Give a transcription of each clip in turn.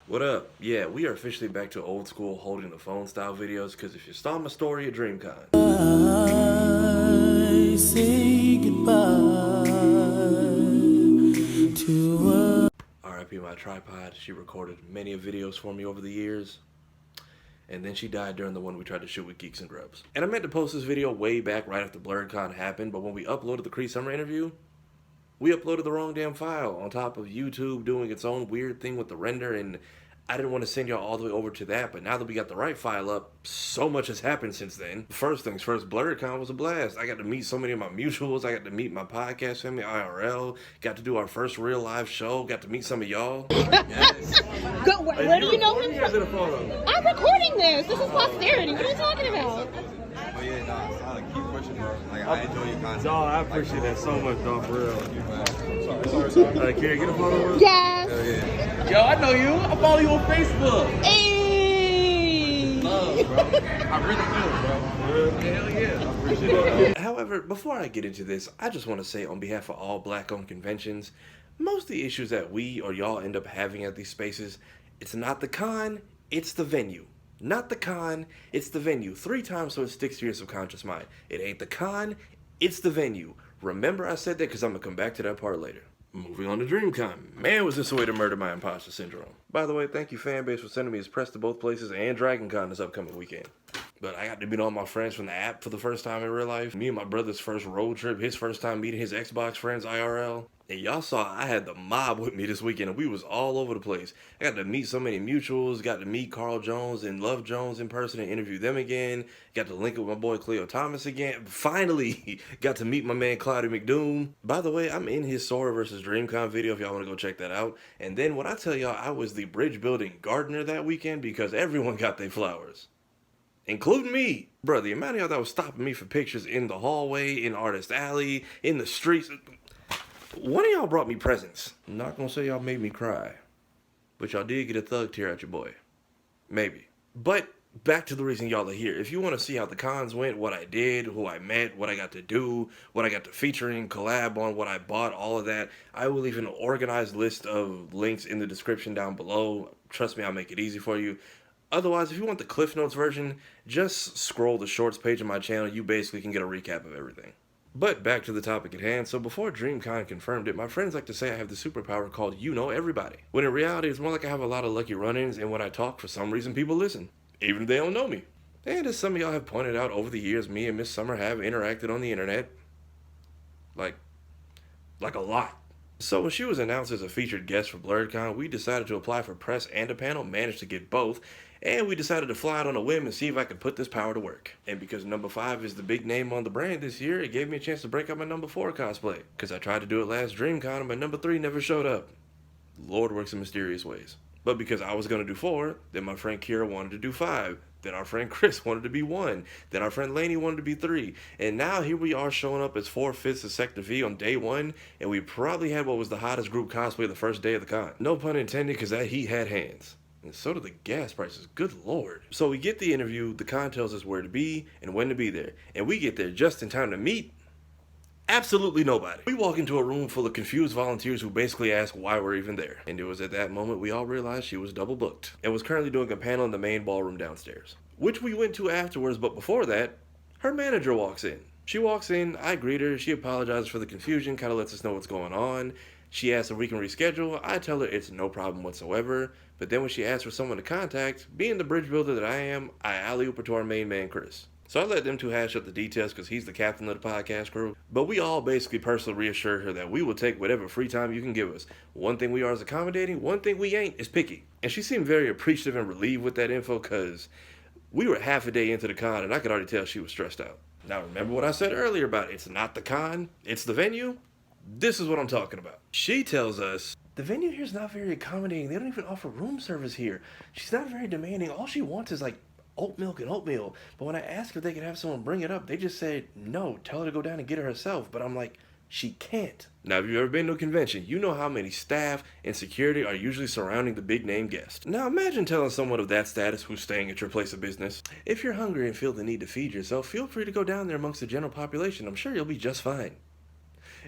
What up? Yeah, we are officially back to old school holding the phone style videos because if you saw my story at Dreamcon. I say goodbye to RIP my tripod, she recorded many videos for me over the years. And then she died during the one we tried to shoot with Geeks and Grubs. And I meant to post this video way back right after BlerDCon happened, but when we uploaded the Cree summer interview, we uploaded the wrong damn file on top of YouTube doing its own weird thing with the render, and I didn't want to send y'all all the way over to that, but now that we got the right file up, so much has happened since then. First things first, BlerDCon was a blast. I got to meet so many of my mutuals, I got to meet my podcast family, IRL, got to do our first real live show, got to meet some of y'all. Yes. Where do you know him from? I'm recording this. This is posterity. What are you talking about? But yeah, nah, keep pushing, bro. Like, I enjoy your content. Dog, I appreciate that so much, dog, for real. Sorry. Can I get a photo with? Yes. Hell yeah. Yo, I know you. I follow you on Facebook. Hey. Love, bro. I really do, bro. Hell yeah. I appreciate it. However, before I get into this, I just want to say on behalf of all black-owned conventions, most of the issues that we or y'all end up having at these spaces, it's not the con, it's the venue. Not the con, it's the venue. 3 times so it sticks to your subconscious mind. It ain't the con, it's the venue. Remember I said that because I'm going to come back to that part later. Moving on to Dreamcon. Man, was this a way to murder my imposter syndrome. By the way, thank you fanbase for sending me his press to both places and DragonCon this upcoming weekend. But I got to meet all my friends from the app for the first time in real life. Me and my brother's first road trip, his first time meeting his Xbox friends IRL. And y'all saw I had the mob with me this weekend and we was all over the place. I got to meet so many mutuals, got to meet Carl Jones and Love Jones in person and interview them again. Got to link with my boy Cleo Thomas again. Finally got to meet my man Cloudie McDoom. By the way, I'm in his Sora vs. Dreamcon video if y'all want to go check that out. And then when I tell y'all I was the bridge building gardener that weekend because everyone got their flowers. Including me. Bro, the amount of y'all that was stopping me for pictures in the hallway, in Artist Alley, in the streets. One of y'all brought me presents. I'm not gonna say y'all made me cry. But y'all did get a thug tear at your boy. Maybe. But back to the reason y'all are here. If you want to see how the cons went, what I did, who I met, what I got to do, what I got to feature in, collab on, what I bought, all of that, I will leave an organized list of links in the description down below. Trust me, I'll make it easy for you. Otherwise, if you want the Cliff Notes version, just scroll the shorts page of my channel. You basically can get a recap of everything. But back to the topic at hand. So before Dreamcon confirmed it, my friends like to say I have the superpower called you know everybody. When in reality, it's more like I have a lot of lucky run-ins, and when I talk, for some reason, people listen. Even if they don't know me. And as some of y'all have pointed out over the years, me and Miss Summer have interacted on the internet. Like a lot. So when she was announced as a featured guest for BlerDCon, we decided to apply for press and a panel, managed to get both, and we decided to fly out on a whim and see if I could put this power to work. And because number 5 is the big name on the brand this year, it gave me a chance to break out my number 4 cosplay. Because I tried to do it last DreamCon and my number 3 never showed up. Lord works in mysterious ways. But because I was going to do 4, then my friend Kira wanted to do 5. Then our friend Chris wanted to be 1. Then our friend Lainey wanted to be 3. And now here we are showing up as 4/5 of Sector V on day 1. And we probably had what was the hottest group cosplay the first day of the con. No pun intended, because that heat had hands. And so do the gas prices, good lord. So we get the interview, the con tells us where to be and when to be there. And we get there just in time to meet absolutely nobody. We walk into a room full of confused volunteers who basically ask why we're even there. And it was at that moment we all realized she was double booked and was currently doing a panel in the main ballroom downstairs, which we went to afterwards. But before that, her manager walks in. She walks in, I greet her, she apologizes for the confusion, kind of lets us know what's going on. She asks if we can reschedule. I tell her it's no problem whatsoever. But then when she asks for someone to contact, being the bridge builder that I am, I alley-oop her to our main man, Chris. So I let them two hash up the details because he's the captain of the podcast crew. But we all basically personally reassured her that we will take whatever free time you can give us. One thing we are is accommodating, one thing we ain't is picky. And she seemed very appreciative and relieved with that info because we were half a day into the con and I could already tell she was stressed out. Now remember what I said earlier about it's not the con, it's the venue? This is what I'm talking about. She tells us, the venue here is not very accommodating. They don't even offer room service here. She's not very demanding. All she wants is like oat milk and oatmeal. But when I asked if they could have someone bring it up, they just said, no, tell her to go down and get it herself. But I'm like, she can't. Now, if you've ever been to a convention, you know how many staff and security are usually surrounding the big name guest. Now, imagine telling someone of that status who's staying at your place of business, if you're hungry and feel the need to feed yourself, feel free to go down there amongst the general population. I'm sure you'll be just fine.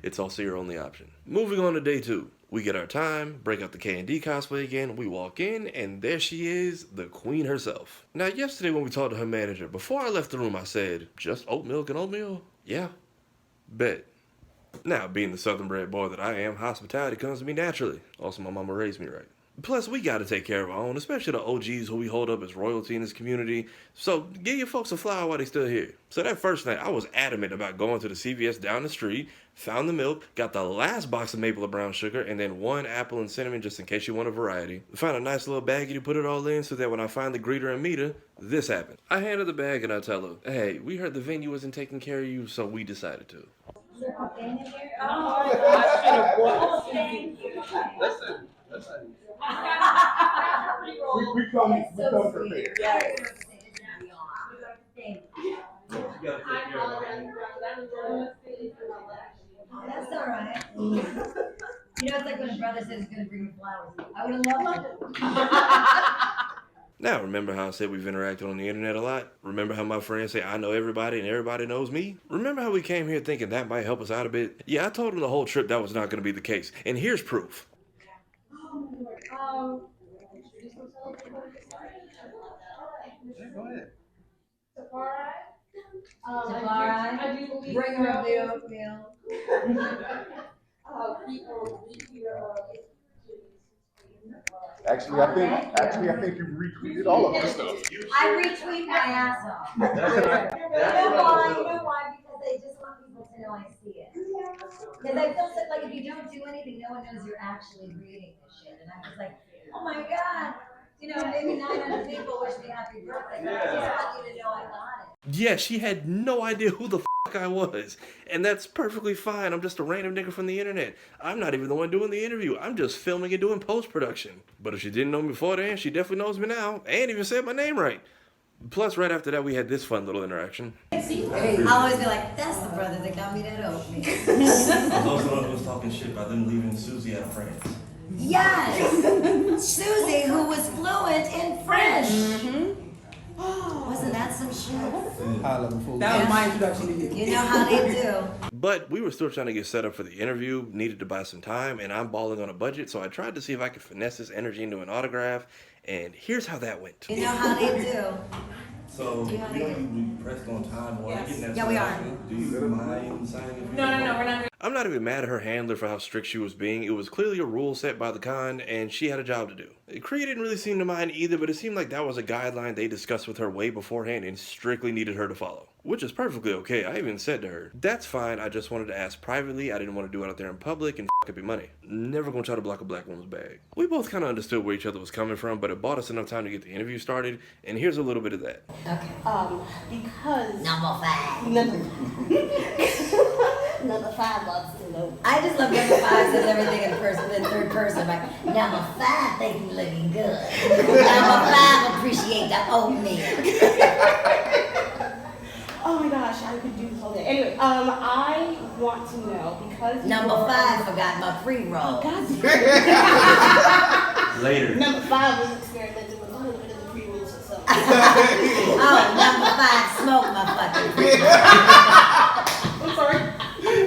It's also your only option. Moving on to day 2. We get our time, break out the K&D cosplay again, we walk in, and there she is, the queen herself. Now, yesterday when we talked to her manager, before I left the room, I said, just oat milk and oatmeal? Yeah. Bet. Now, being the southern bred boy that I am, hospitality comes to me naturally. Also, my mama raised me right. Plus, we gotta take care of our own, especially the OGs who we hold up as royalty in this community. So, give your folks a flower while they still here. So that first night, I was adamant about going to the CVS down the street, found the milk, got the last box of maple or brown sugar, and then 1 apple and cinnamon just in case you want a variety. Found a nice little baggie to put it all in so that when I finally greet her and meet her, this happened. I hand her the bag and I tell her, hey, we heard the venue wasn't taking care of you, so we decided to. Listen. We come prepared. That's all right. You know, it's like when a brother says he's going to bring you flowers. I would have loved it. Now, remember how I said we've interacted on the internet a lot? Remember how my friends say I know everybody and everybody knows me? Remember how we came here thinking that might help us out a bit? Yeah, I told them the whole trip that was not going to be the case. And here's proof. Go ahead. Tafari, bring her up the oatmeal. Actually, I think you retweeted all of this stuff. I retweet my ass off. You know why? Because I just want people to know I see it. Because I feel like if you don't do anything, no one knows you're actually reading this shit. And I'm just like, oh my God. You know, maybe 900 people wish me happy birthday. But I just want you to know I got it. Yeah, she had no idea who the I was. And that's perfectly fine. I'm just a random nigga from the internet. I'm not even the one doing the interview. I'm just filming and doing post-production. But if she didn't know me before then, she definitely knows me now. And even said my name right. Plus, right after that, we had this fun little interaction. I'll always be like, that's the brother that got me that oatmeal. I was also the one who was talking shit about them leaving Susie out of France. Yes! Susie, who was fluent in French. Mm-hmm. Wasn't that some shit? That was my introduction to you. You know how they do. But we were still trying to get set up for the interview, needed to buy some time, and I'm balling on a budget, so I tried to see if I could finesse this energy into an autograph, and here's how that went. You know how they do. So, we pressed on time. Yes. Yeah, we are. Do you mind signing? No, we're not. I'm not even mad at her handler for how strict she was being. It was clearly a rule set by the con, and she had a job to do. Cree didn't really seem to mind either, but it seemed like that was a guideline they discussed with her way beforehand and strictly needed her to follow. Which is perfectly okay. I even said to her, that's fine, I just wanted to ask privately. I didn't want to do it out there in public and f up your money. Never gonna try to block a black woman's bag. We both kind of understood where each other was coming from, but it bought us enough time to get the interview started, and here's a little bit of that. Okay. Because Number 5. number 5 wants to know. I just love number 5 says everything in third person. Like, number 5 think you looking good. Number 5 appreciate the oatmeal. Oh my gosh, I could do this all day. Anyway, I want to know because Number 5 forgot my pre-roll. Oh, God. Later. Number 5 was experimenting with a little bit of the pre-rolls or something. Oh, number 5 smoked my fucking pre-roll. I'm sorry.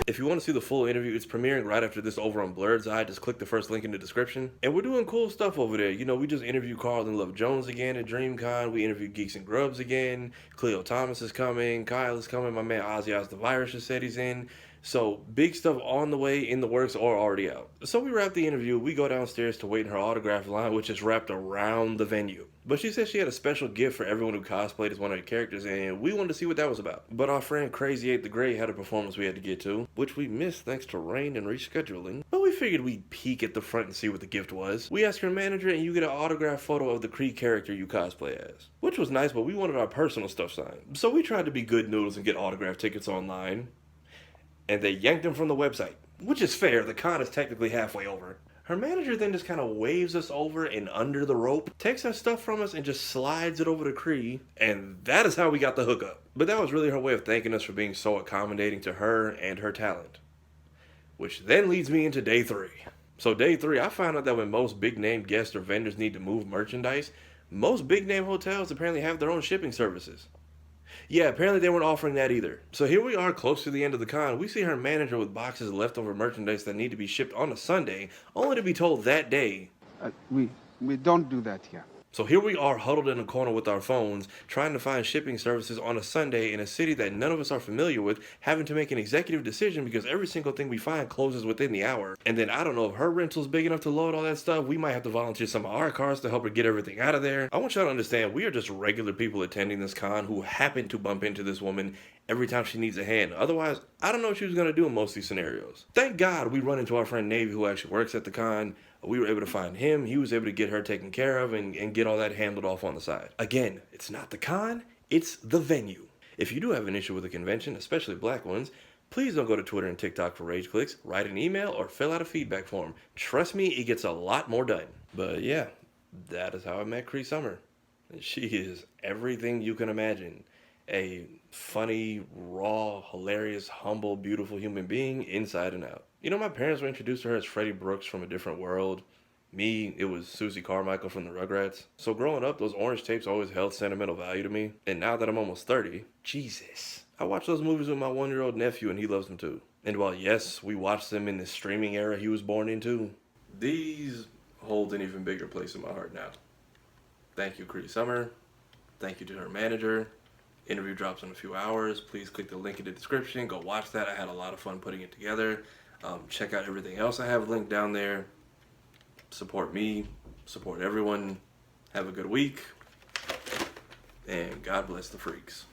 If you want to see the full interview, it's premiering right after this over on Blurred's Eye. Just click the first link in the description. And we're doing cool stuff over there. You know, we just interviewed Carl and Love Jones again at Dreamcon. We interviewed Geeks and Grubs again. Cleo Thomas is coming. Kyle is coming. My man Ozzy Oz the Virus just said he's in. So big stuff on the way, in the works, or already out. So we wrap the interview. We go downstairs to wait in her autograph line, which is wrapped around the venue. But she said she had a special gift for everyone who cosplayed as one of her characters, and we wanted to see what that was about. But our friend Crazy 8 the Grey had a performance we had to get to, which we missed thanks to rain and rescheduling. But we figured we'd peek at the front and see what the gift was. We asked her manager, and you get an autographed photo of the Cree character you cosplay as. Which was nice, but we wanted our personal stuff signed. So we tried to be good noodles and get autograph tickets online. And they yanked them from the website. Which is fair, the con is technically halfway over. Her manager then just kind of waves us over and under the rope, takes our stuff from us and just slides it over to Cree, and that is how we got the hookup. But that was really her way of thanking us for being so accommodating to her and her talent. Which then leads me into day 3. So day 3, I found out that when most big name guests or vendors need to move merchandise, most big name hotels apparently have their own shipping services. Yeah, apparently they weren't offering that either. So here we are close to the end of the con. We see her manager with boxes of leftover merchandise that need to be shipped on a Sunday, only to be told that day. We don't do that here. So here we are huddled in a corner with our phones, trying to find shipping services on a Sunday in a city that none of us are familiar with, having to make an executive decision because every single thing we find closes within the hour. And then I don't know if her rental's big enough to load all that stuff. We might have to volunteer some of our cars to help her get everything out of there. I want y'all to understand, we are just regular people attending this con who happen to bump into this woman every time she needs a hand. Otherwise, I don't know what she was going to do in most of these scenarios. Thank God we run into our friend Navy, who actually works at the con. We were able to find him. He was able to get her taken care of and get all that handled off on the side. Again, it's not the con, it's the venue. If you do have an issue with a convention, especially black ones, please don't go to Twitter and TikTok for rage clicks. Write an email or fill out a feedback form. Trust me, it gets a lot more done. But yeah, that is how I met Cree Summer. She is everything you can imagine. A funny, raw, hilarious, humble, beautiful human being inside and out. You know, my parents were introduced to her as Freddie Brooks from A Different World. Me, it was Susie Carmichael from the Rugrats. So growing up, those orange tapes always held sentimental value to me. And now that I'm almost 30, Jesus, I watch those movies with my 1-year-old nephew and he loves them too. And while yes, we watched them in the streaming era he was born into, these hold an even bigger place in my heart now. Thank you, Cree Summer. Thank you to her manager. Interview drops in a few hours. Please click the link in the description. Go watch that. I had a lot of fun putting it together. Check out everything else I have linked down there. Support me. Support everyone. Have a good week. And God bless the freaks.